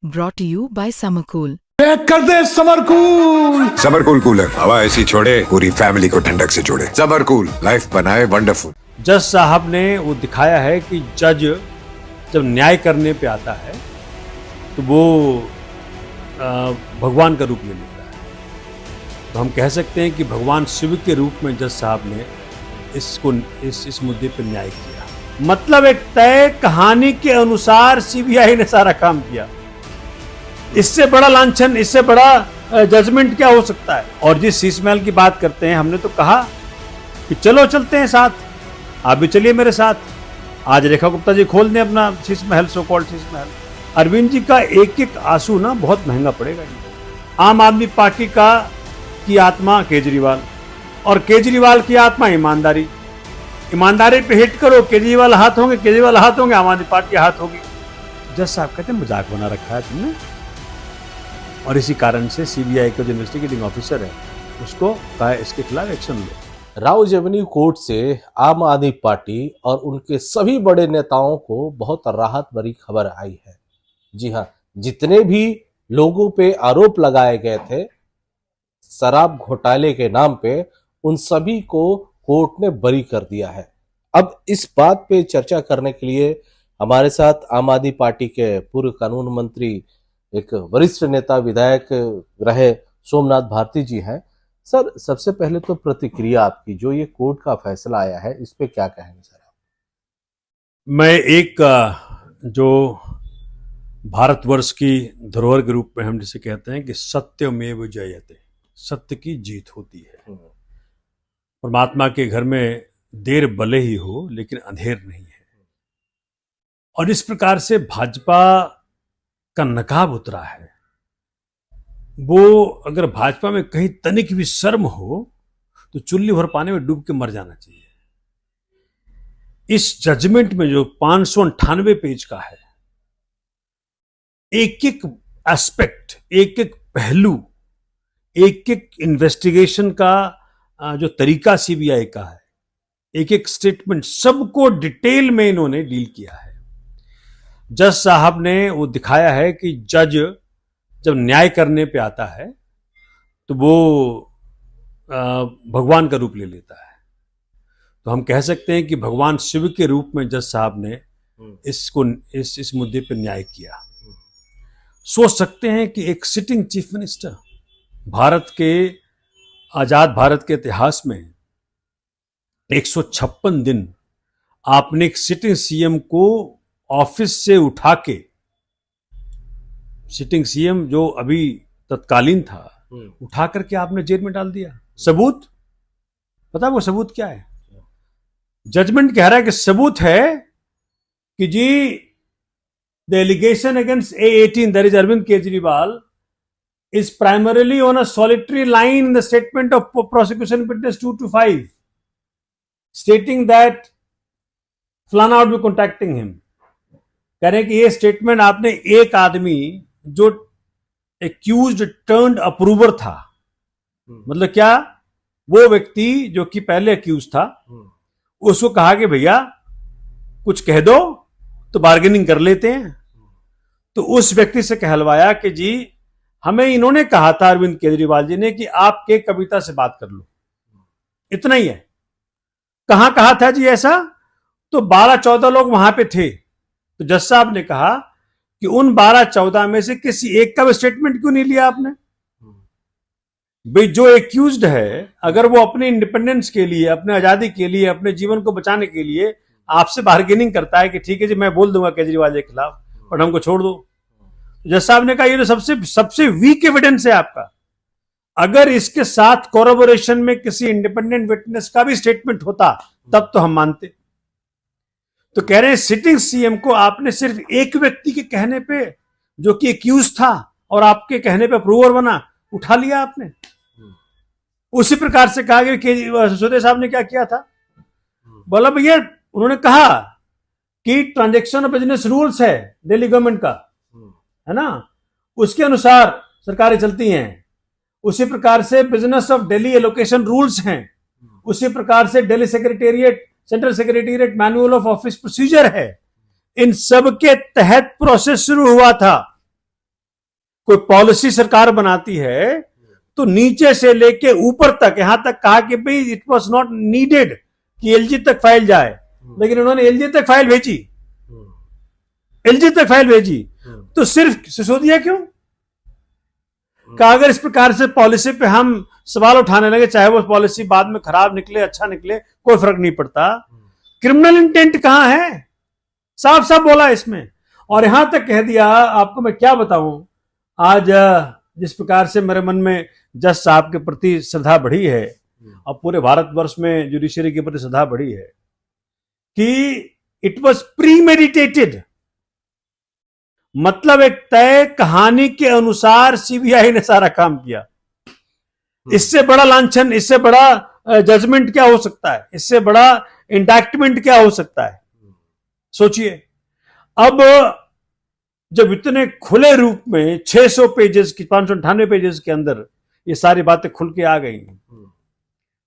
brought to you by Summercool. Pack कर दे summer cool. Summer cool cooler हवा ऐसी छोड़े पूरी फैमिली को ठंडक से जोड़े। समरकूल लाइफ बनाए वंडरफुल। जज साहब ने वो दिखाया है कि जज जब न्याय करने पे आता है तो वो भगवान का रूप ले लेता है। तो हम कह सकते हैं कि भगवान शिव के रूप में जज साहब ने इस मुद्दे पर न्याय किया। मतलब एक तय कहानी के अनुसार सीबीआई ने सारा काम किया। इससे बड़ा लांछन, इससे बड़ा जजमेंट क्या हो सकता है। और जिस शीश महल की बात करते हैं, हमने तो कहा कि चलो चलते हैं साथ, आप भी चलिए मेरे साथ। आज रेखा गुप्ता जी खोल दें अपना शीश महल, सो कॉल्ड शीश महल। अरविंद जी का एक एक आंसू ना बहुत महंगा पड़ेगा। आम आदमी पार्टी की आत्मा केजरीवाल, और केजरीवाल की आत्मा ईमानदारी। ईमानदारी पे हिट करो, केजरीवाल हाथ होंगे, केजरीवाल हाथ होंगे, आम आदमी पार्टी हाथ होगी। जज साहब कहते हैं मजाक बना रखा है तुमने। और इसी कारण से सीबीआई का जो इन्वेस्टिगेटिंग ऑफिसर है उसको कहा इसके खिलाफ एक्शन लो। राउज एवेन्यू कोर्ट से आम आदमी पार्टी और उनके सभी बड़े नेताओं को बहुत राहत भरी खबर आई है। जी हाँ, जितने भी लोगों पे आरोप लगाए गए थे शराब घोटाले के नाम पे, उन सभी को कोर्ट ने बरी कर दिया है। अब इस बात पे चर्चा करने के लिए हमारे साथ आम आदमी पार्टी के पूर्व कानून मंत्री, एक वरिष्ठ नेता, विधायक रहे सोमनाथ भारती जी हैं। सर, सबसे पहले तो प्रतिक्रिया आपकी, जो ये कोर्ट का फैसला आया है इस पे क्या कहेंगे सर आप? मैं एक जो भारतवर्ष की धरोहर के रूप में हम जिसे कहते हैं कि सत्यमेव जयते, सत्य की जीत होती है। परमात्मा के घर में देर भले ही हो लेकिन अंधेर नहीं है। और इस प्रकार से भाजपा का नकाब उतरा है। वो अगर भाजपा में कहीं तनिक भी शर्म हो तो चुल्ली भर पानी में डूब के मर जाना चाहिए। इस जजमेंट में जो 598 पेज का है, एक एक एस्पेक्ट, एक एक पहलू, एक एक इन्वेस्टिगेशन का जो तरीका सीबीआई का है, एक एक स्टेटमेंट, सबको डिटेल में इन्होंने डील किया है। जज साहब ने वो दिखाया है कि जज जब न्याय करने पे आता है तो वो भगवान का रूप ले लेता है। तो हम कह सकते हैं कि भगवान शिव के रूप में जज साहब ने इस मुद्दे पे न्याय किया। सोच सकते हैं कि एक सिटिंग चीफ मिनिस्टर, भारत के आजाद भारत के इतिहास में 156 दिन आपने एक सिटिंग सीएम को ऑफिस से उठा के, सिटिंग सीएम जो अभी तत्कालीन था, उठा करके आपने जेल में डाल दिया। सबूत पता है वो सबूत क्या है? जजमेंट कह रहा है कि सबूत है कि जी the allegation against A18, that is Arvind Kejriwal, is primarily on a solitary line in the statement of prosecution witness 2 to 5, stating that फलाना would be contacting him। कह रहे हैं कि ये स्टेटमेंट आपने एक आदमी जो एक्यूज्ड टर्न्ड अप्रूवर था, मतलब क्या, वो व्यक्ति जो कि पहले एक्यूज था, उसको कहा कि भैया कुछ कह दो तो बार्गेनिंग कर लेते हैं। तो उस व्यक्ति से कहलवाया कि जी हमें इन्होंने कहा था, अरविंद केजरीवाल जी ने, कि आप के कविता से बात कर लो, इतना ही है। कहां कहा था जी ऐसा? तो 12-14 लोग वहां पे थे। तो जज साहब ने कहा कि उन 12-14 में से किसी एक का भी स्टेटमेंट क्यों नहीं लिया आपने? भाई जो एक्यूज्ड है, अगर वो अपने इंडिपेंडेंस के लिए, अपने आजादी के लिए, अपने जीवन को बचाने के लिए आपसे बार्गेनिंग करता है कि ठीक है जी मैं बोल दूंगा केजरीवाल के खिलाफ और हमको छोड़ दो, जज साहब ने कहा ये तो सबसे वीक एविडेंस है आपका। अगर इसके साथ कोरबोरेशन में किसी इंडिपेंडेंट विटनेस का भी स्टेटमेंट होता तब तो हम मानते। तो कह रहे हैं सिटिंग सीएम को आपने सिर्फ एक व्यक्ति के कहने पे, जो कि एक्यूज था और आपके कहने पे अप्रूवर बना, उठा लिया आपने। उसी प्रकार से कहा गया कि सिसोदिया साहब ने क्या किया था, बोला भैया, उन्होंने कहा कि ट्रांजैक्शन ऑफ बिजनेस रूल्स है दिल्ली गवर्नमेंट का, है ना, उसके अनुसार सरकारें चलती हैं। उसी प्रकार से business of Delhi allocation rules हैं। उसी प्रकार से Delhi secretariat, central secretariat manual of office procedure है। इन सब के तहत प्रोसेस शुरू हुआ था। कोई पॉलिसी सरकार बनाती है तो नीचे से लेके ऊपर तक, यहां तक कहा कि भाई इट वॉज नॉट नीडेड कि एलजी तक फाइल जाए, लेकिन उन्होंने एलजी तक फाइल भेजी, एलजी तक फाइल भेजी। तो सिर्फ सिसोदिया क्यों? कि अगर इस प्रकार से पॉलिसी पे हम सवाल उठाने लगे, चाहे वो पॉलिसी बाद में खराब निकले अच्छा निकले, कोई फर्क नहीं पड़ता। क्रिमिनल इंटेंट कहां है? साफ साफ बोला इसमें। और यहां तक कह दिया, आपको मैं क्या बताऊं, आज जिस प्रकार से मेरे मन में जज साहब के प्रति श्रद्धा बढ़ी है और पूरे भारतवर्ष में जुडिशरी के प्रति श्रद्धा बढ़ी है कि इट वॉज प्रीमेडिटेटेड, मतलब एक तय कहानी के अनुसार सीबीआई ने सारा काम किया। इससे बड़ा लांछन, इससे बड़ा जजमेंट क्या हो सकता है? इससे बड़ा इंडैक्टमेंट क्या हो सकता है? सोचिए, अब जब इतने खुले रूप में 600 पेजेस की, 598 पेजेस के अंदर ये सारी बातें खुल के आ गई,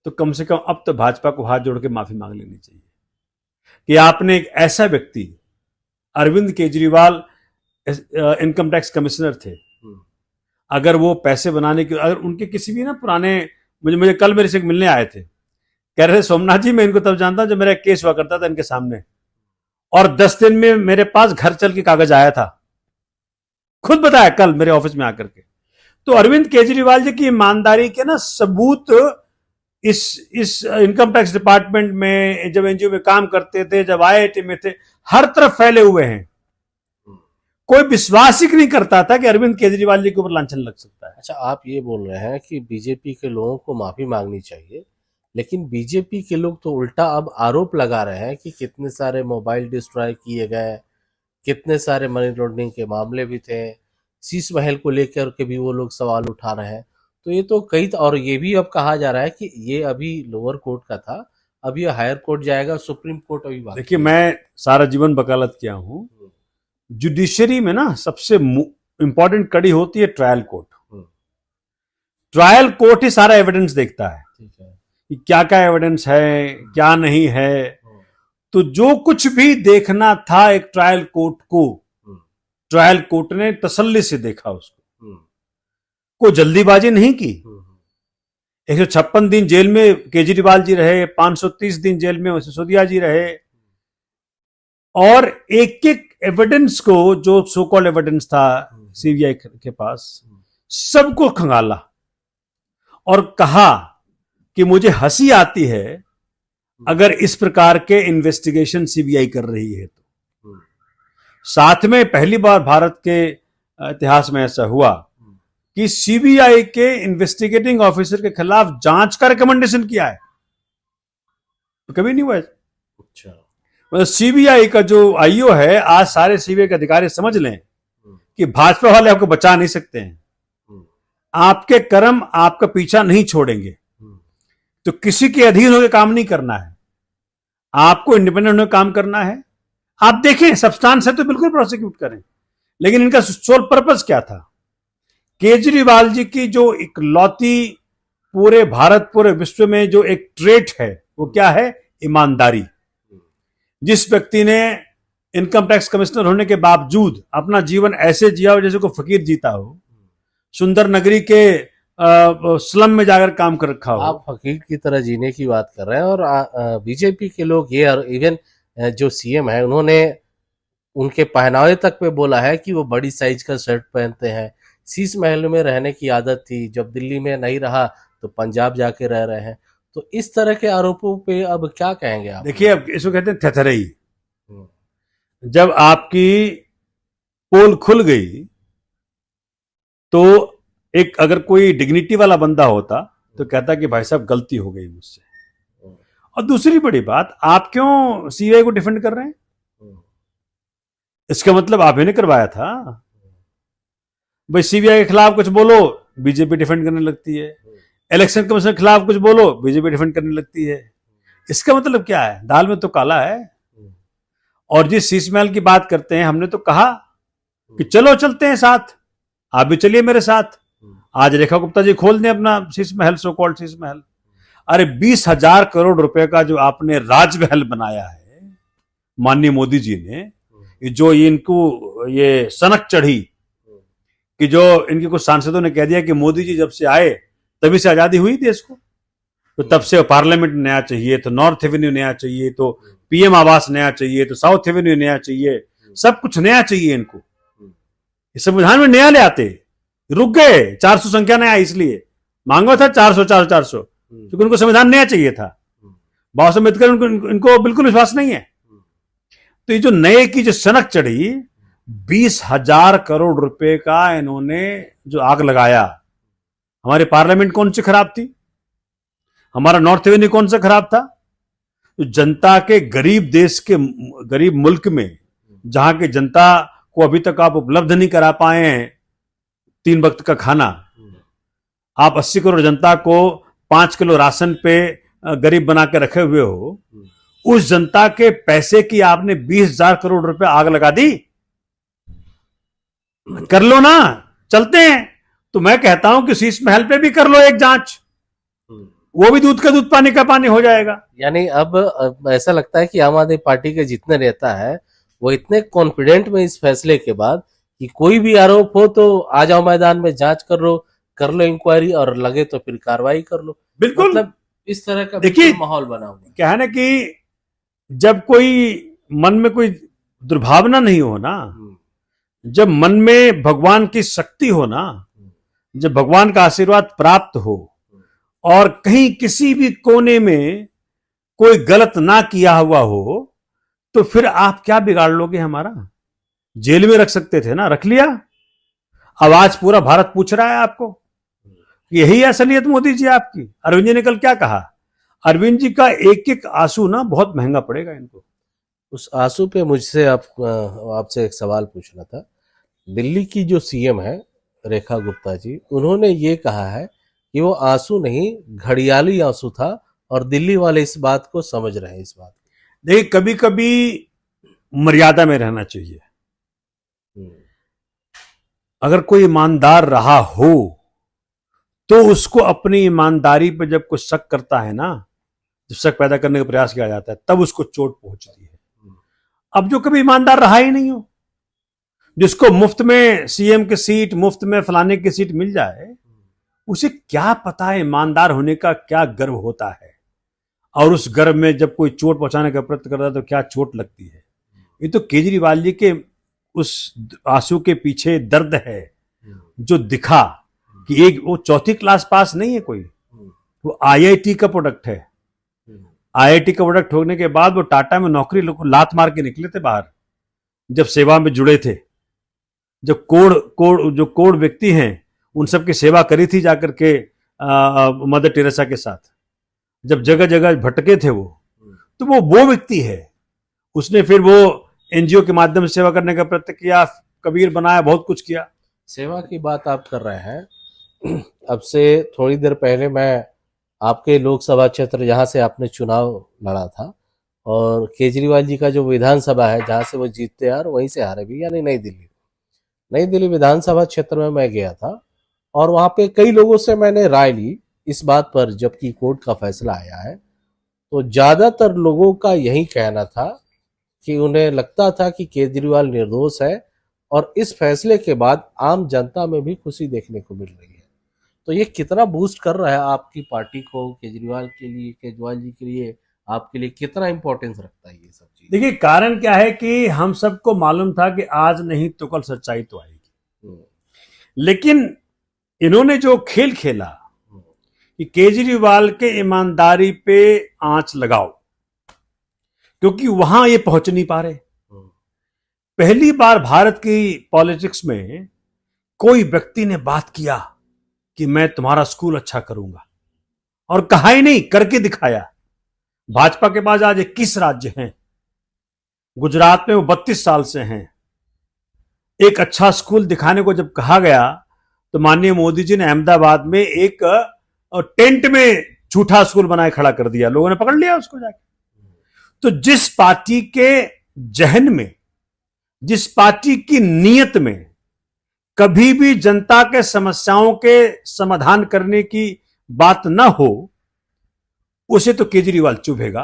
तो कम से कम अब तो भाजपा को हाथ जोड़ के माफी मांग लेनी चाहिए कि आपने एक ऐसा व्यक्ति, Arvind Kejriwal income tax commissioner थे, अगर वो पैसे बनाने की, अगर उनके किसी भी ना पुराने, मुझे कल मेरे से मिलने आए थे, कह रहे सोमनाथ जी मैं इनको तब जानता हूं जब मेरा केस हुआ करता था इनके सामने, और 10 दिन में मेरे पास घर चल के कागज आया था, खुद बताया कल मेरे ऑफिस में आकर के। तो अरविंद केजरीवाल जी की ईमानदारी के ना सबूत इस इनकम टैक्स डिपार्टमेंट में, जब एनजीओ में काम करते थे, जब आईआईटी में थे, हर तरफ फैले हुए हैं। कोई विश्वास ही नहीं करता था कि अरविंद केजरीवाल जी के ऊपर लांछन लग सकता है। अच्छा, आप ये बोल रहे हैं कि बीजेपी के लोगों को माफी मांगनी चाहिए, लेकिन बीजेपी के लोग तो उल्टा अब आरोप लगा रहे हैं कि कितने सारे मोबाइल डिस्ट्रॉय किए गए, कितने सारे मनी लॉन्ड्रिंग के मामले भी थे, शीश महल को लेकर के भी वो लोग सवाल उठा रहे हैं। तो ये तो कई, और ये भी अब कहा जा रहा है कि ये अभी लोअर कोर्ट का था, अब ये हायर कोर्ट जाएगा, सुप्रीम कोर्ट अभी बात। देखिए, मैं सारा जीवन वकालत किया हूं, जुडिशरी में ना सबसे इंपॉर्टेंट कड़ी होती है ट्रायल कोर्ट। ट्रायल कोर्ट ही सारा एविडेंस देखता है कि क्या क्या एविडेंस है, क्या नहीं है। तो जो कुछ भी देखना था एक ट्रायल कोर्ट को, ट्रायल कोर्ट ने तसल्ली से देखा उसको, कोई जल्दीबाजी नहीं की। 156 दिन जेल में केजरीवाल जी रहे, 530 दिन जेल में सिसोदिया जी रहे, और एक एक एविडेंस को, जो सो कॉल्ड एविडेंस था सीबीआई के पास, सबको खंगाला और कहा कि मुझे हंसी आती है अगर इस प्रकार के इन्वेस्टिगेशन सीबीआई कर रही है तो। साथ में पहली बार भारत के इतिहास में ऐसा हुआ कि सीबीआई के इन्वेस्टिगेटिंग ऑफिसर के खिलाफ जांच का रिकमेंडेशन किया है, तो कभी नहीं हुआ। अच्छा, मतलब सीबीआई का जो आईओ है, आज सारे सीबीआई के अधिकारी समझ लें कि भाजपा वाले आपको बचा नहीं सकते हैं, आपके कर्म आपका पीछा नहीं छोड़ेंगे। तो किसी के अधीन होकर काम नहीं करना है, आपको इंडिपेंडेंट होकर काम करना है। आप देखें, सब्सटेंस है तो बिल्कुल प्रोसिक्यूट करें, लेकिन इनका सोल पर्पस क्या था? केजरीवाल जी की जो इकलौती पूरे भारत, पूरे विश्व में जो एक ट्रेट है, वो क्या है? ईमानदारी। जिस व्यक्ति ने इनकम टैक्स कमिश्नर होने के बावजूद अपना जीवन ऐसे जिया हो जैसे कोई फकीर जीता हो, सुंदर नगरी के स्लम में जाकर काम कर रखा हो। आप फकीर की तरह जीने की बात कर रहे हैं, और बीजेपी के लोग ये, और इवन जो सीएम है, उन्होंने उनके पहनावे तक पे बोला है कि वो बड़ी साइज का शर्ट पहनते हैं, शीश महल में रहने की आदत थी, जब दिल्ली में नहीं रहा तो पंजाब जाके रह रहे हैं। तो इस तरह के आरोपों पे अब क्या कहेंगे आप? देखिए, अब इसको कहते हैं थेथरई। जब आपकी पोल खुल गई तो एक, अगर कोई डिग्निटी वाला बंदा होता तो कहता कि भाई साहब गलती हो गई मुझसे। और दूसरी बड़ी बात, आप क्यों सीबीआई को डिफेंड कर रहे हैं? इसका मतलब आप ही ने करवाया था। भाई सीबीआई के खिलाफ कुछ बोलो, बीजेपी डिफेंड करने लगती है, इलेक्शन कमीशन के खिलाफ कुछ बोलो, बीजेपी डिफेंड करने लगती है। इसका मतलब क्या है? दाल में तो काला है। और जिस शीश महल की बात करते हैं, हमने तो कहा कि चलो चलते हैं साथ, आप भी चलिए मेरे साथ। आज रेखा गुप्ता जी खोल दें अपना शीश महल, सो कॉल्ड शीश महल। अरे 20,000 करोड़ रुपए का जो आपने राजमहल बनाया है माननीय मोदी जी ने, जो इनको ये सनक चढ़ी कि जो इनके कुछ सांसदों ने कह दिया कि मोदी जी जब से आए तभी से आजादी हुई देश को, तो तब से पार्लियामेंट नया चाहिए, तो नॉर्थ एवेन्यू नया चाहिए, तो पीएम आवास नया चाहिए, तो साउथ एवेन्यू नया चाहिए, सब कुछ नया चाहिए इनको। इस संविधान में नया ले आते, रुक गए 400 संख्या नया, इसलिए मांगा था 400 400 400, क्योंकि उनको संविधान नया चाहिए था। बाबा साहब अम्बेडकर इनको बिल्कुल विश्वास नहीं है। तो ये जो नए की जो सनक चढ़ी, 20,000 करोड़ रुपए का इन्होंने जो आग लगाया। हमारी पार्लियामेंट कौन सी खराब थी, हमारा नॉर्थ एवेन्यू कौन सा खराब था? तो जनता के गरीब देश के गरीब मुल्क में, जहां की जनता को अभी तक आप उपलब्ध नहीं करा पाए हैं 3 वक्त का खाना, आप 80 करोड़ जनता को 5 किलो राशन पे गरीब बना के रखे हुए हो, उस जनता के पैसे की आपने 20,000 करोड़ रुपए आग लगा दी। कर लो ना, चलते हैं। तो मैं कहता हूं कि शीश महल पे भी कर लो एक जांच, वो भी दूध का दूध पानी का पानी हो जाएगा। यानी अब ऐसा लगता है कि आम आदमी पार्टी के जितने नेता है वो इतने कॉन्फिडेंट में इस फैसले के बाद कि कोई भी आरोप हो तो आ जाओ मैदान में, जांच कर लो इंक्वायरी, और लगे तो फिर कार्रवाई कर लो। बिल्कुल, मतलब इस तरह का देखिए माहौल बना हुआ क्या है ना कि जब कोई मन में कोई दुर्भावना नहीं हो ना, जब मन में भगवान की शक्ति हो ना, जब भगवान का आशीर्वाद प्राप्त हो, और कहीं किसी भी कोने में कोई गलत ना किया हुआ हो, तो फिर आप क्या बिगाड़ लोगे हमारा? जेल में रख सकते थे ना, रख लिया। अब आज पूरा भारत पूछ रहा है आपको, यही असलियत मोदी जी आपकी। अरविंद जी ने कल क्या कहा? अरविंद जी का एक एक आंसू ना बहुत महंगा पड़ेगा इनको। उस आंसू पे मुझसे आपसे एक सवाल पूछना था। दिल्ली की जो सीएम है रेखा गुप्ता जी, उन्होंने ये कहा है कि वो आंसू नहीं, घड़ियाली आंसू था, और दिल्ली वाले इस बात को समझ रहे हैं। इस बात देखिए, कभी कभी मर्यादा में रहना चाहिए। अगर कोई ईमानदार रहा हो तो उसको अपनी ईमानदारी पर जब कोई शक करता है ना, जब शक पैदा करने का प्रयास किया जाता है, तब उसको चोट पहुंचती है। अब जो कभी ईमानदार रहा ही नहीं हो, जिसको मुफ्त में सीएम की सीट, मुफ्त में फलाने की सीट मिल जाए, उसे क्या पता है ईमानदार होने का क्या गर्व होता है, और उस गर्व में जब कोई चोट पहुंचाने का प्रयत्न करता है तो क्या चोट लगती है। ये तो केजरीवाल जी के उस आंसू के पीछे दर्द है जो दिखा कि एक वो 4th क्लास पास नहीं है कोई, वो आईआईटी का प्रोडक्ट है। आईआईटी का प्रोडक्ट होने के बाद वो टाटा में नौकरी लात मार के निकले थे बाहर, जब सेवा में जुड़े थे, जब कोड़ व्यक्ति हैं उन सबकी सेवा करी थी जाकर के मदर टेरेसा के साथ, जब जगह जगह भटके थे वो, तो वो व्यक्ति है। उसने फिर वो एनजीओ के माध्यम से सेवा करने का प्रयत्न किया, कबीर बनाया, बहुत कुछ किया। सेवा की बात आप कर रहे हैं, अब से थोड़ी देर पहले मैं आपके लोकसभा क्षेत्र जहां से आपने चुनाव लड़ा था, और केजरीवाल जी का जो विधानसभा है जहां से वो जीतते हैं, वहीं से हारे भी, यानी नई दिल्ली विधानसभा क्षेत्र में मैं गया था, और वहां पे कई लोगों से मैंने राय ली इस बात पर। जबकि कोर्ट का फैसला आया है तो ज्यादातर लोगों का यही कहना था कि उन्हें लगता था कि केजरीवाल निर्दोष है, और इस फैसले के बाद आम जनता में भी खुशी देखने को मिल रही है। तो ये कितना बूस्ट कर रहा है आपकी पार्टी को, केजरीवाल जी के लिए, आपके लिए कितना इंपॉर्टेंस रखता है ये सब चीज? देखिए, कारण क्या है कि हम सबको मालूम था कि आज नहीं तो कल सच्चाई तो आएगी, लेकिन इन्होंने जो खेल खेला कि केजरीवाल के ईमानदारी पे आंच लगाओ, क्योंकि वहां ये पहुंच नहीं पा रहे। पहली बार भारत की पॉलिटिक्स में कोई व्यक्ति ने बात किया कि मैं तुम्हारा स्कूल अच्छा करूंगा, और कहा ही नहीं, करके दिखाया। भाजपा के पास आज 21 राज्य हैं, गुजरात में वो 32 साल से हैं। एक अच्छा स्कूल दिखाने को जब कहा गया तो माननीय मोदी जी ने अहमदाबाद में एक टेंट में झूठा स्कूल बनाए खड़ा कर दिया, लोगों ने पकड़ लिया उसको जाके। तो जिस पार्टी के जहन में, जिस पार्टी की नीयत में कभी भी जनता के समस्याओं के समाधान करने की बात ना हो, उसे तो केजरीवाल चुभेगा।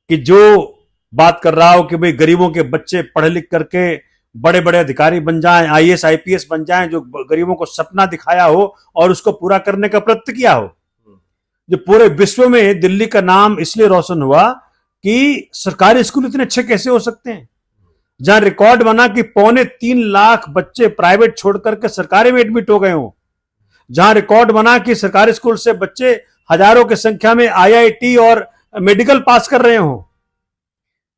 कि जो बात कर रहा हो कि भाई गरीबों के बच्चे पढ़ लिख करके बड़े बड़े अधिकारी बन जाएं, आईएएस आईपीएस बन जाएं, जो गरीबों को सपना दिखाया हो और उसको पूरा करने का प्रयत्न किया हो। जो पूरे विश्व में दिल्ली का नाम इसलिए रोशन हुआ कि सरकारी स्कूल इतने अच्छे कैसे हो सकते हैं, जहां रिकॉर्ड बना कि 2.25 लाख बच्चे प्राइवेट छोड़ करके सरकारी में एडमिट हो गए हों, जहां रिकॉर्ड बना कि सरकारी स्कूल से बच्चे हजारों की संख्या में आईआईटी और मेडिकल पास कर रहे हों,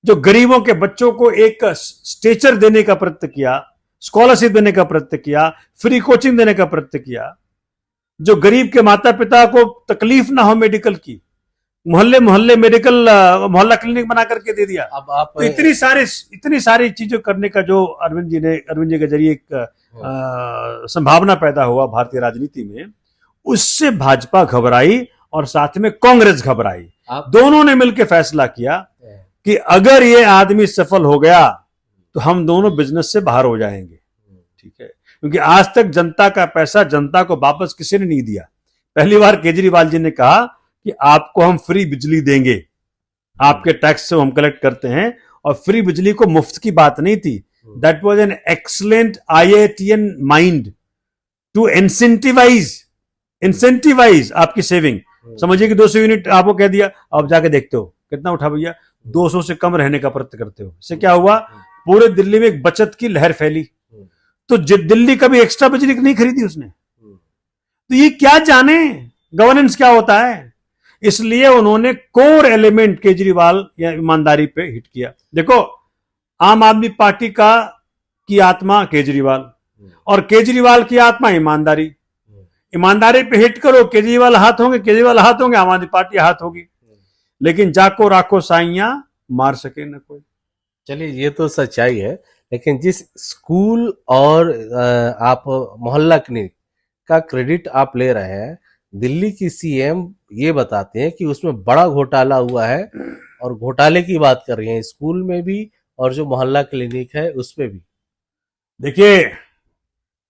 जो गरीबों के बच्चों को एक स्टेचर देने का प्रयत्न किया, स्कॉलरशिप देने का प्रयत्न किया, फ्री कोचिंग देने का प्रयत्न किया, जो गरीब के माता पिता को तकलीफ ना हो मेडिकल की, मोहल्ले मोहल्ले मेडिकल मोहल्ला क्लिनिक बना करके दे दिया। अब आप तो इतनी सारी चीजें करने का जो अरविंद जी के जरिए एक संभावना पैदा हुआ भारतीय राजनीति में, उससे भाजपा घबराई और साथ में कांग्रेस घबराई। दोनों ने मिलकर फैसला किया कि अगर ये आदमी सफल हो गया तो हम दोनों बिजनेस से बाहर हो जाएंगे। ठीक है, क्योंकि आज तक जनता का पैसा जनता को वापस किसी ने नहीं दिया। पहली बार केजरीवाल जी ने कहा कि आपको हम फ्री बिजली देंगे, आपके टैक्स से हम कलेक्ट करते हैं, और फ्री बिजली को मुफ्त की बात नहीं थी। That was an excellent IITian mind to incentivize आपकी सेविंग। समझिए कि 200 यूनिट आपको कह दिया, आप जाके देखते हो कितना उठा भैया, 200 से कम रहने का प्रयत्न करते हो। इससे क्या हुआ, पूरे दिल्ली में एक बचत की लहर फैली। तो दिल्ली कभी एक्स्ट्रा बिजली नहीं खरीदी उसने। तो ये क्या जाने गवर्नेंस क्या होता है। इसलिए उन्होंने कोर एलिमेंट केजरीवाल या ईमानदारी पे हिट किया। देखो, आम आदमी पार्टी की आत्मा केजरीवाल, और केजरीवाल की आत्मा ईमानदारी। ईमानदारी पे हिट करो, केजरीवाल हाथ होंगे, आम आदमी पार्टी हाथ होगी। लेकिन जाको राखो साइयां, मार सके न कोई। चलिए, ये तो सच्चाई है, लेकिन जिस स्कूल और आप मोहल्ला क्लिनिक का क्रेडिट आप ले रहे हैं, दिल्ली की सीएम ये बताते हैं कि उसमें बड़ा घोटाला हुआ है, और घोटाले की बात कर रही हैं स्कूल में भी और जो मोहल्ला क्लिनिक है उसमें भी। देखिए,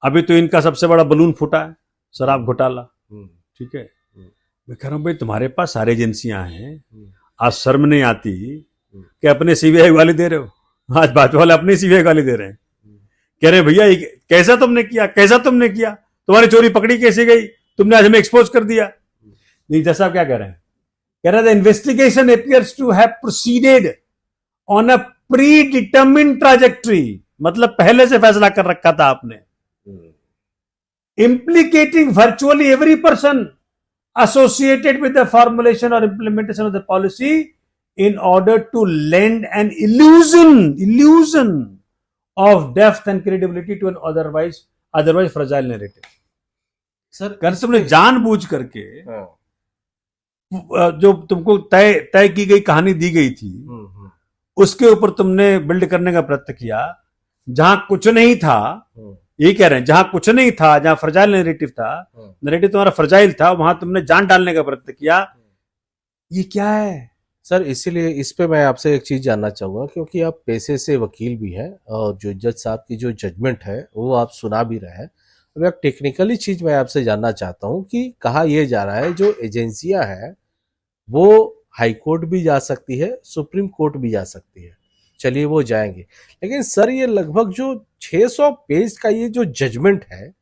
अभी तो इनका सबसे बड़ा बलून फूटा है, शराब घोटाला। ठीक है, मैं कह रहा हूं भाई तुम्हारे पास सारी एजेंसियां हैं, आज शर्म नहीं आती कि अपने सीबीआई वाले दे रहे हो। आज भाजपा वाले अपने सीबीआई वाले दे रहे हैं, कह रहे भैया कैसा तुमने किया, तुम्हारी चोरी पकड़ी कैसे गई, तुमने आज हमें एक्सपोज कर दिया। नहीं, जैसा क्या कह रहे हैं, कह रहे थे investigation appears to have proceeded on a predetermined trajectory, मतलब पहले से फैसला कर रखा था आपने। implicating virtually every person associated with the formulation or implementation of the policy in order to lend an illusion of depth and credibility to an otherwise fragile narrative। Sir, कर तुमने जानबूझ करके जो तुमको तय की गई कहानी दी गई थी, उसके ऊपर तुमने बिल्ड करने का प्रयत्न किया, जहां कुछ नहीं था। यही कह रहे हैं, जहां कुछ नहीं था, जहां फ्रजाइल नैरेटिव था, नैरेटिव तुम्हारा फ्रजाइल था, वहां तुमने जान डालने का प्रयत्न किया। ये क्या है सर? इसीलिए इस पे मैं आपसे एक चीज जानना चाहूंगा, क्योंकि आप पेशे से वकील भी हैं और जो जज साहब की जो जजमेंट है वो आप सुना भी रहे हैं। अब एक टेक्निकली चीज मैं आपसे जानना चाहता हूं कि कहा यह जा रहा है जो एजेंसियां हैं वो हाई कोर्ट भी जा सकती है, सुप्रीम कोर्ट भी जा सकती है। चलिए, वो जाएंगे, लेकिन सर ये लगभग जो 600 पेज का ये जो जजमेंट है,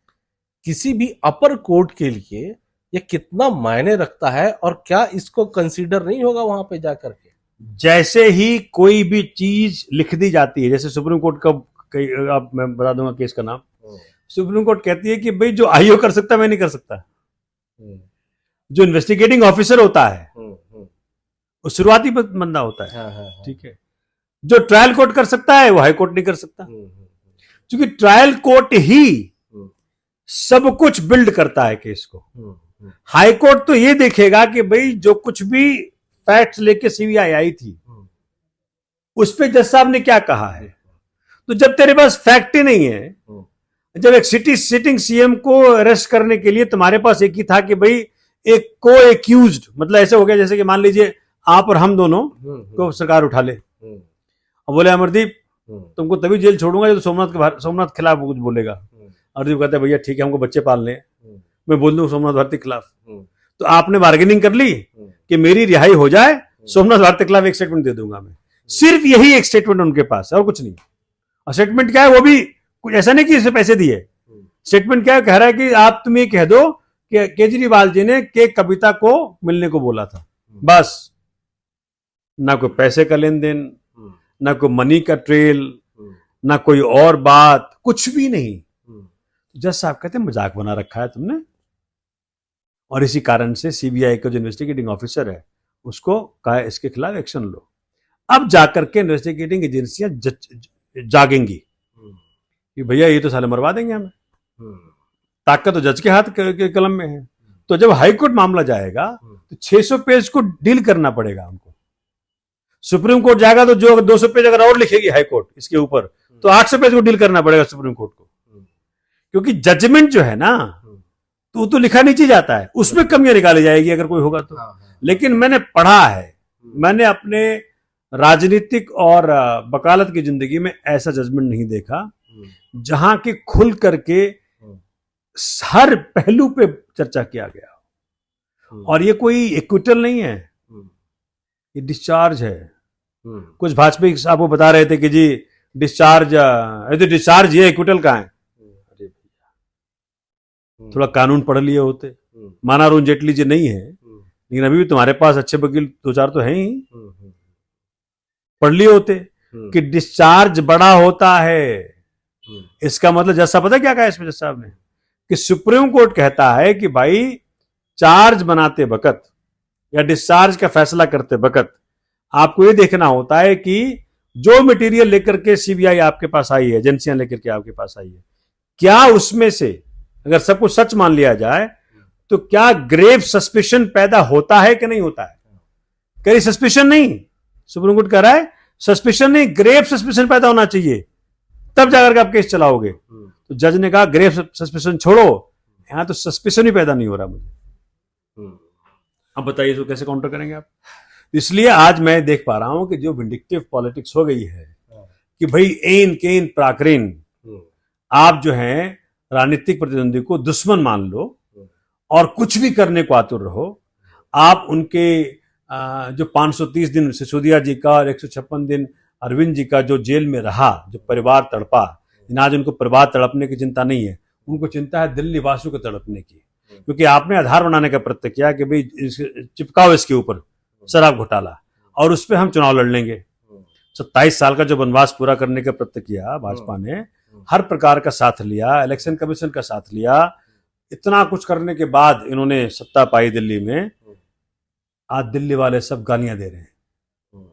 किसी भी अपर कोर्ट के लिए ये कितना मायने रखता है, और क्या इसको कंसीडर नहीं होगा वहां पे जाकर के? जैसे ही कोई भी चीज लिख दी जाती है, जैसे सुप्रीम कोर्ट का आप, मैं बता दूंगा केस का नाम, सुप्रीम कोर्ट कहती है कि भाई जो आईओ कर सकता मैं नहीं कर सकता। जो इन्वेस्टिगेटिंग ऑफिसर होता है वो शुरुआती बंदा होता है। ठीक है, जो ट्रायल कोर्ट कर सकता है वो हाई कोर्ट नहीं कर सकता, क्योंकि ट्रायल कोर्ट ही सब कुछ बिल्ड करता है केस को। हाई कोर्ट तो ये देखेगा कि भाई जो कुछ भी फैक्ट्स लेके सीबीआई आई थी उस पे जज साहब ने क्या कहा है। तो जब तेरे पास फैक्ट ही नहीं है, जब एक सिटिंग सीएम को अरेस्ट करने के लिए तुम्हारे पास एक ही था कि भाई एक को एक्यूज्ड, मतलब ऐसे हो गया जैसे कि मान लीजिए आप और हम दोनों को सरकार उठा ले, अब बोले अमरदीप तुमको तभी जेल छोड़ूंगा जब सोमनाथ खिलाफ कुछ बोलेगा। अमरदीप कहता है भैया ठीक है, हमको बच्चे पालने हैं, मैं बोल दूं सोमनाथ भारती के खिलाफ। तो आपने बार्गेनिंग कर ली कि मेरी रिहाई हो जाए, सोमनाथ भारती के खिलाफ एक स्टेटमेंट दे दूंगा मैं। सिर्फ यही एक स्टेटमेंट उनके पास है और कुछ नहीं। और स्टेटमेंट क्या है, वो भी कुछ ऐसा नहीं कि इसे पैसे दिए। स्टेटमेंट क्या है, कह रहा है कि आप तुम ये कह दो कि केजरीवाल जी ने के कविता को मिलने को बोला था, बस। ना कोई पैसे का लेन देन, ना कोई मनी का ट्रेल, ना कोई और बात, कुछ भी नहीं। जज साहब कहते हैं मजाक बना रखा है तुमने, और इसी कारण से सीबीआई का जो इन्वेस्टिगेटिंग ऑफिसर है उसको कहा है इसके खिलाफ एक्शन लो। अब जाकर के इन्वेस्टिगेटिंग एजेंसियां जागेंगी कि भैया ये तो साले मरवा देंगे हमें, ताकत तो जज के हाथ के कलम में है। तो जब हाईकोर्ट मामला जाएगा तो 600 पेज को डील करना पड़ेगा उनको। सुप्रीम कोर्ट जाएगा तो जो 200 पेज अगर और लिखेगी हाईकोर्ट इसके ऊपर, तो 800 पेज को डील करना पड़ेगा सुप्रीम कोर्ट को, क्योंकि जजमेंट जो है ना तो लिखा नीचे जाता है, उसमें कमियां निकाली जाएगी अगर कोई होगा तो। लेकिन मैंने पढ़ा है, मैंने अपने राजनीतिक और वकालत की जिंदगी में ऐसा जजमेंट नहीं देखा जहां की खुल करके हर पहलू पे चर्चा किया गया। और ये कोई एक्विटल नहीं है, ये डिस्चार्ज है। कुछ भाजपा साहब वो बता रहे थे कि जी डिस्चार्ज, डिस्चार्ज ये एक्विटल का है। अरे भैया थोड़ा कानून पढ़ लिए होते, माना अरुण जेटली जी नहीं है, लेकिन अभी भी तुम्हारे पास अच्छे वकील 2-4 तो हैं ही, पढ़ लिए होते कि डिस्चार्ज बड़ा होता है। इसका मतलब जज साहब पता क्या कहा इसमें, जज साहब ने कि सुप्रीम कोर्ट कहता है कि भाई चार्ज बनाते वक्त या डिस्चार्ज का फैसला करते वक्त आपको ये देखना होता है कि जो मटेरियल लेकर के सीबीआई आपके पास आई है, एजेंसियां लेकर के आपके पास आई है, क्या उसमें से अगर सब कुछ सच मान लिया जाए तो क्या ग्रेव सस्पिशन पैदा होता है कि नहीं होता है। कह रही सस्पिशन नहीं, सुप्रीम कोर्ट कह रहा है सस्पिशन नहीं, ग्रेव सस्पिशन पैदा होना चाहिए, तब जाकर के आप केस चलाओगे। तो जज ने कहा ग्रेव सस्पिशन छोड़ो, यहां तो सस्पिशन ही पैदा नहीं हो रहा मुझे। अब बताइए तो कैसे काउंटर करेंगे आप। इसलिए आज मैं देख पा रहा हूं कि जो विंडिक्टिव पॉलिटिक्स हो गई है कि भाई एन केन प्राक्रीन, आप जो है राजनीतिक प्रतिद्वंदी को दुश्मन मान लो और कुछ भी करने को आतुर रहो। आप उनके जो 530 दिन सिसोदिया जी का और 156 दिन अरविंद जी का जो जेल में रहा, जो परिवार तड़पा, आज उनको परिवार तड़पने की चिंता नहीं है, उनको चिंता है दिल्ली वासियों को तड़पने की। क्योंकि आपने आधार बनाने का प्रत्यय किया कि भाई चिपकाओ इसके ऊपर शराब घोटाला और उस पर हम चुनाव लड़ लेंगे। 27 साल का जो वनवास पूरा करने का प्रत्यय किया भाजपा ने, हर प्रकार का साथ लिया, इलेक्शन कमीशन का साथ लिया, इतना कुछ करने के बाद इन्होंने सत्ता पाई दिल्ली में। आज दिल्ली वाले सब गालियां दे रहे हैं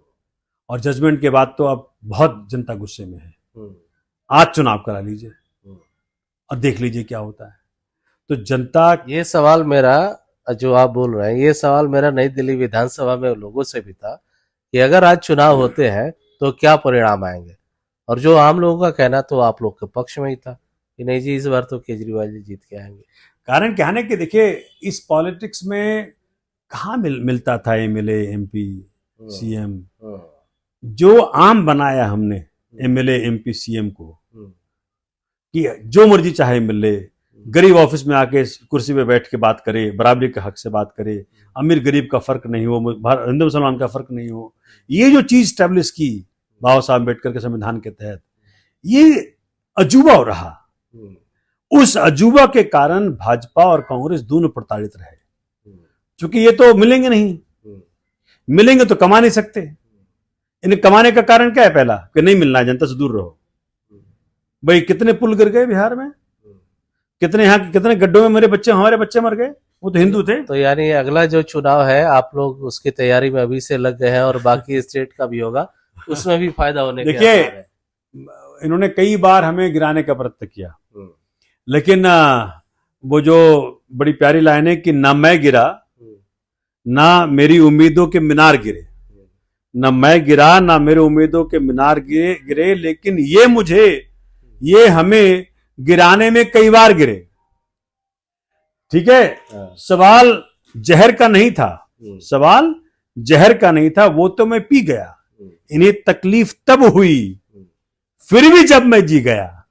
और जजमेंट के बाद तो अब बहुत जनता गुस्से में है। आज चुनाव करा लीजिए और देख लीजिए क्या होता है। तो जनता, ये सवाल मेरा जो आप बोल रहे हैं, ये सवाल मेरा नई दिल्ली विधानसभा में लोगों से भी था कि अगर आज चुनाव होते हैं तो क्या परिणाम आएंगे, और जो आम लोगों का कहना तो आप लोग के पक्ष में ही था कि नहीं जी इस बार तो केजरीवाल जी जीत के आएंगे। कारण क्या है ना कि देखिए इस पॉलिटिक्स में कहाँ मिलता था एमएलए, एमपी, सीएम। जो आम बनाया हमने एमएलए, एमपी, सीएम को कि जो मर्जी चाहे मिले, गरीब ऑफिस में आके कुर्सी पे बैठ के बात करे, बराबरी के हक से बात करे, अमीर गरीब का फर्क नहीं हो, हिंदू मुसलमान का फर्क नहीं हो। ये जो चीज स्टैब्लिश की बाबा साहब अम्बेडकर के संविधान के तहत, ये अजूबा हो रहा। उस अजूबा के कारण भाजपा और कांग्रेस दोनों प्रताड़ित रहे, क्योंकि ये तो मिलेंगे नहीं, मिलेंगे तो कमा नहीं सकते। इन्हें कमाने का कारण क्या है? पहला कि नहीं मिलना है, जनता से दूर रहो। भाई कितने पुल गिर गए बिहार में, कितने यहाँ कितने गड्ढों में मेरे बच्चे, हमारे बच्चे मर गए, वो तो हिंदू थे। तो यानी अगला जो चुनाव है आप लोग उसकी तैयारी में अभी से लग गए हैं, और बाकी स्टेट का भी होगा, उसमें भी फायदा होने के देखिए आसार है। इन्होंने कई बार हमें गिराने का प्रयत्न किया, लेकिन वो जो बड़ी प्यारी लाइन है कि ना मैं गिरा ना मेरी उम्मीदों के मीनार गिरे, ना मैं गिरा ना मेरे उम्मीदों के मीनार गिरे, लेकिन ये हमें गिराने में कई बार गिरे। ठीक है, सवाल जहर का नहीं था, सवाल जहर का नहीं था, वो तो मैं पी गया। इन्हें तकलीफ तब हुई फिर भी जब मैं जी गया।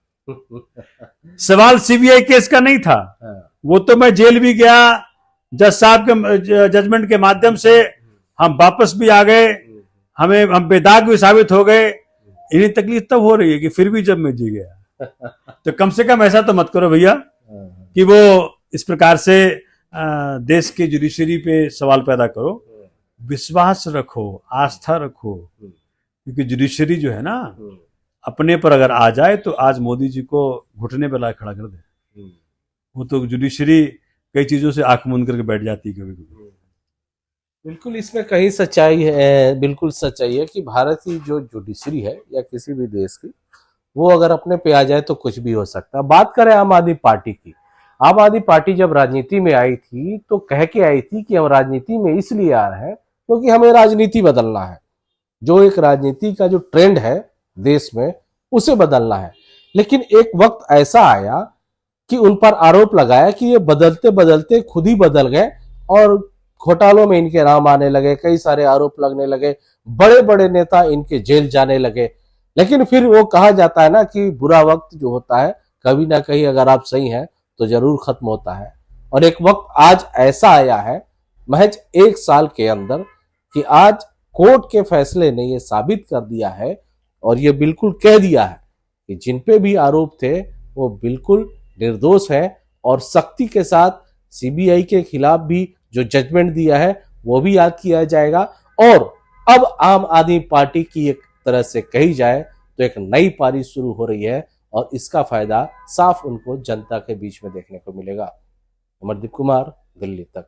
सवाल सीबीआई केस का नहीं था, वो तो मैं जेल भी गया, जज साहब के जजमेंट के माध्यम से हम वापस भी आ गए, हम बेदाग भी साबित हो गए, इन्हें तकलीफ तब हो रही है कि फिर भी जब मैं जी गया। तो कम से कम ऐसा तो मत करो भैया कि वो इस प्रकार से देश के जुडिशरी पे सवाल पैदा करो। विश्वास रखो, आस्था रखो, क्योंकि जुडिशरी जो है ना अपने पर अगर आ जाए तो आज मोदी जी को घुटने पे ला खड़ा कर दे। वो तो जुडिशरी कई चीजों से आंख मूंद करके बैठ जाती है कभी कभी। बिल्कुल इसमें कहीं सच्चाई है, बिल्कुल सच्चाई है कि भारत की जो जुडिशरी है या किसी भी देश की, वो अगर अपने पे आ जाए तो कुछ भी हो सकता है। बात करें आम आदमी पार्टी की, आम आदमी पार्टी जब राजनीति में आई थी तो कह के आई थी कि हम राजनीति में इसलिए आ रहे हैं क्योंकि हमें राजनीति बदलना है, जो एक राजनीति का जो ट्रेंड है देश में उसे बदलना है। लेकिन एक वक्त ऐसा आया कि उन पर आरोप लगाया कि ये बदलते बदलते खुद ही बदल गए और घोटालों में इनके नाम आने लगे, कई सारे आरोप लगने लगे, बड़े बड़े नेता इनके जेल जाने लगे। लेकिन फिर वो कहा जाता है ना कि बुरा वक्त जो होता है कभी ना कहीं अगर आप सही हैं तो जरूर खत्म होता है। और एक वक्त आज ऐसा आया है महज 1 साल के अंदर कि आज कोर्ट के फैसले ने ये साबित कर दिया है और ये बिल्कुल कह दिया है कि जिन पे भी आरोप थे वो बिल्कुल निर्दोष है और सख्ती के साथ सीबीआई के खिलाफ भी जो जजमेंट दिया है वो भी याद किया जाएगा। और अब आम आदमी पार्टी की एक तरह से कही जाए तो एक नई पारी शुरू हो रही है और इसका फायदा साफ उनको जनता के बीच में देखने को मिलेगा। अमरदीप कुमार, दिल्ली तक।